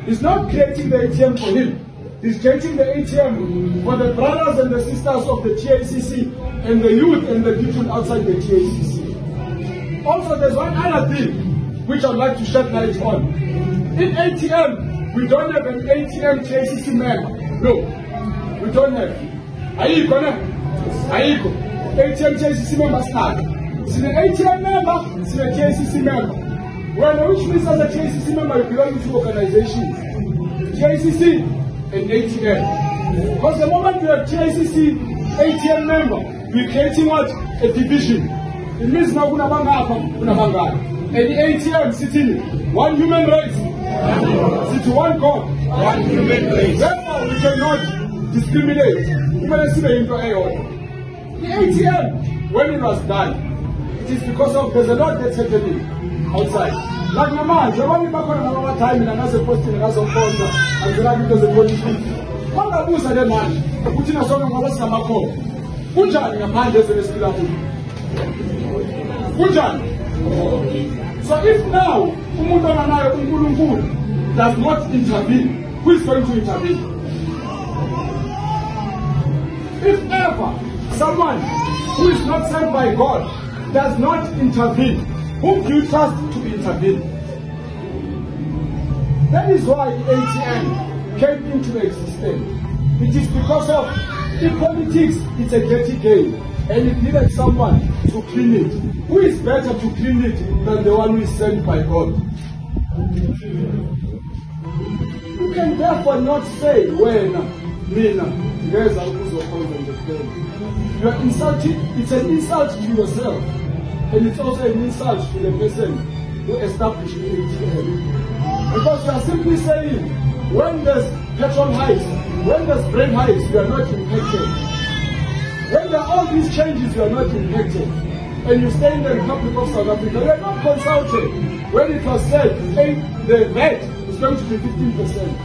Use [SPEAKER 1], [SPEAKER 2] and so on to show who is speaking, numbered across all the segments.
[SPEAKER 1] He's not creating the ATM for him. He's creating the ATM for the brothers and the sisters of the TACC and the youth and the people outside the TACC. Also, there's one other thing which I'd like to shed light on. In ATM, we don't have an ATM TACC member. No, we don't have. Ayiko, ne? Ayiko. ATM TACC member start. See the ATM member, see the TACC member. Well, which means as a TACC member, you belong to organizations. TACC and ATM. Because the moment you have TACC, ATM member, we're creating what? A division. It means now kuna banga. And the ATM sitting one human race, sit one God, one human race. Therefore, we cannot discriminate. The ATM, when it was done, it is because of there's a lot that's happening outside. Like my man, the one back on another time in another posting, another phone, and the rabbit doesn't want to speak. What about the man? Putting a song on what's the macro? Pujan, your man doesn't respect. Pujan. So if now does not intervene, who is going to intervene? If ever someone who is not sent by God does not intervene, whom do you trust to intervene? That is why the ATM came into existence. It is because of, in politics, it's a dirty game, and it needed someone to clean it. Who is better to clean it than the one who is sent by God? You can therefore not say, when, Mina, there's a who's of the you are insulting, it's an insult to yourself, and it's also an insult to the person who established the ATM. Because you are simply saying, when there's petrol hikes, when there's bread hikes, you are not impacted. When there are all these changes, you are not impacted. And you stay in the Republic of South Africa, you are not consulted. When it was said, hey, the VAT is going to be 15%.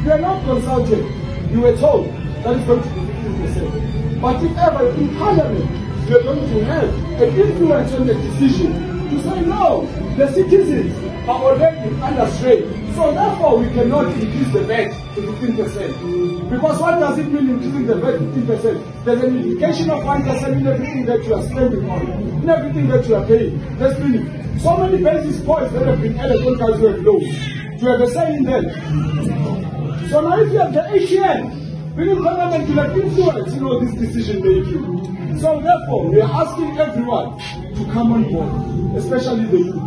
[SPEAKER 1] You are not consulted. You were told that it's going to be 15%. But if ever in Parliament, you are going to have an influence on the decision to say, no, the citizens are already under strain. So therefore, we cannot increase the VAT to 15%. Because what does it mean increasing the VAT to 15%? There's an indication of 1% in everything that you are spending on, in everything that you are paying. There's been so many basis points that have been added on as you have low. You have a say in that. So now if you have the ATM, bringing Parliament to have influence in all this decision making. So therefore, we are asking everyone to come on board, especially the youth.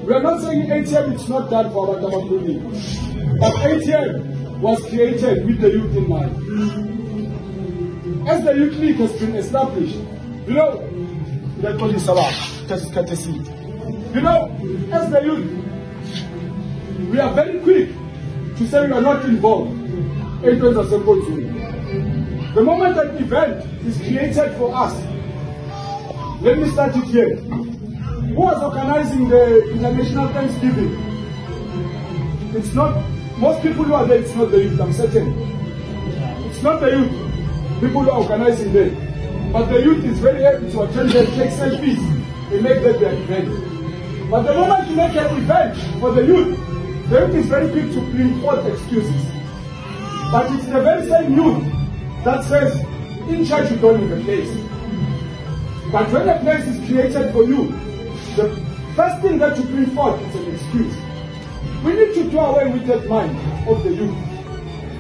[SPEAKER 1] We are not saying ATM is not done for our community, but ATM was created with the youth in mind. As the youth league has been established, you know, as the youth, we are very quick to say we are not involved. The moment an event is created for us, let me start it here. Who was organizing the International Thanksgiving? It's not, most people who are there, it's not the youth, I'm certain. It's not the youth, people who are organizing there. But the youth is very happy to attend and take selfies and make that their event. But the moment you make an event for the youth is very quick to bring forth excuses. But it's the very same youth that says, in church you don't have a place. But when a place is created for you, the first thing that you bring forth is an excuse. We need to do away with that mind of the youth.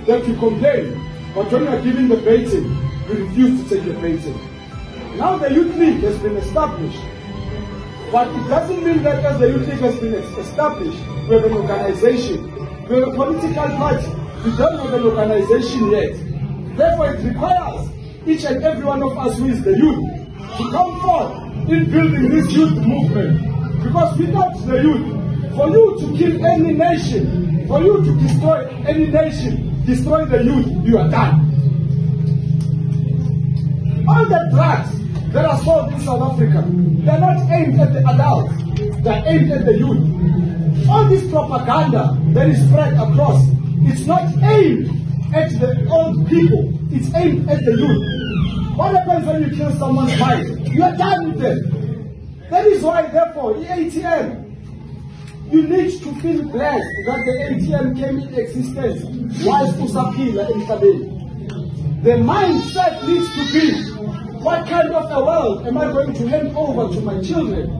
[SPEAKER 1] That you complain, but when you are giving the baiting, you refuse to take the baiting. Now the youth league has been established. But it doesn't mean that as the youth league has been established, we have an organization, we have a political party. We don't have an organization yet. Therefore, it requires each and every one of us who is the youth to come forth in building this youth movement. Because without the youth, for you to kill any nation, for you to destroy any nation, destroy the youth, you are done. All the drugs that are sold in South Africa, they are not aimed at the adults, they are aimed at the youth. All this propaganda that is spread across, it's not aimed at the old people, it's aimed at the youth. What happens when you kill someone's mind? You are done with them. That is why, therefore, the ATM You need to feel blessed that the ATM came into existence whilst usaphila emhlabeni. The mindset needs to be, what kind of a world am I going to hand over to my children?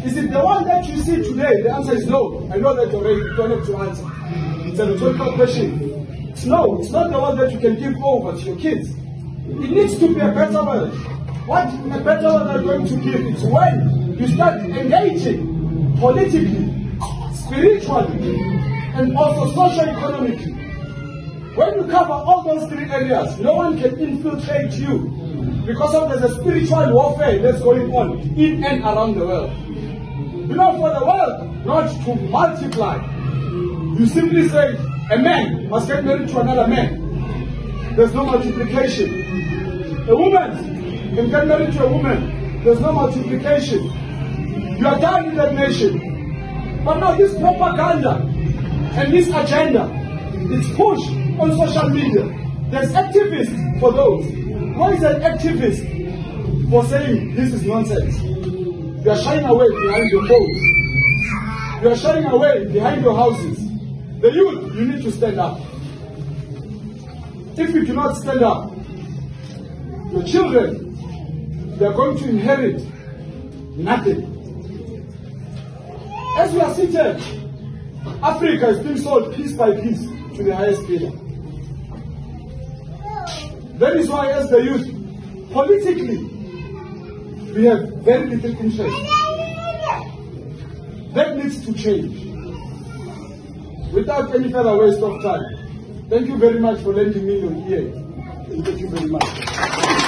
[SPEAKER 1] Is it the one that you see today? The answer is no. I know that already. You don't have to answer. It's a rhetorical question. No, it's not the one that you can give over to your kids. It needs to be a better world. What a better world are going to give? It's when you start engaging politically, spiritually, and also socio-economically. When you cover all those three areas, no one can infiltrate you because of there's a spiritual warfare that's going on in and around the world. You know, for the world not to multiply, you simply say a man must get married to another man. There's no multiplication. A woman can get married to a woman. There's no multiplication. You are done in that nation. But now this propaganda and this agenda, it's pushed on social media. There's activists for those. What is an activist for saying this is nonsense? You are shying away behind your phones. You are shying away behind your houses. The youth, you need to stand up. If you do not stand up, your children, they are going to inherit nothing. As we are seated, Africa is being sold piece by piece to the highest bidder. That is why, as the youth, politically, we have very little interest. That needs to change. Without any further waste of time, thank you very much for lending me your ear. Thank you very much.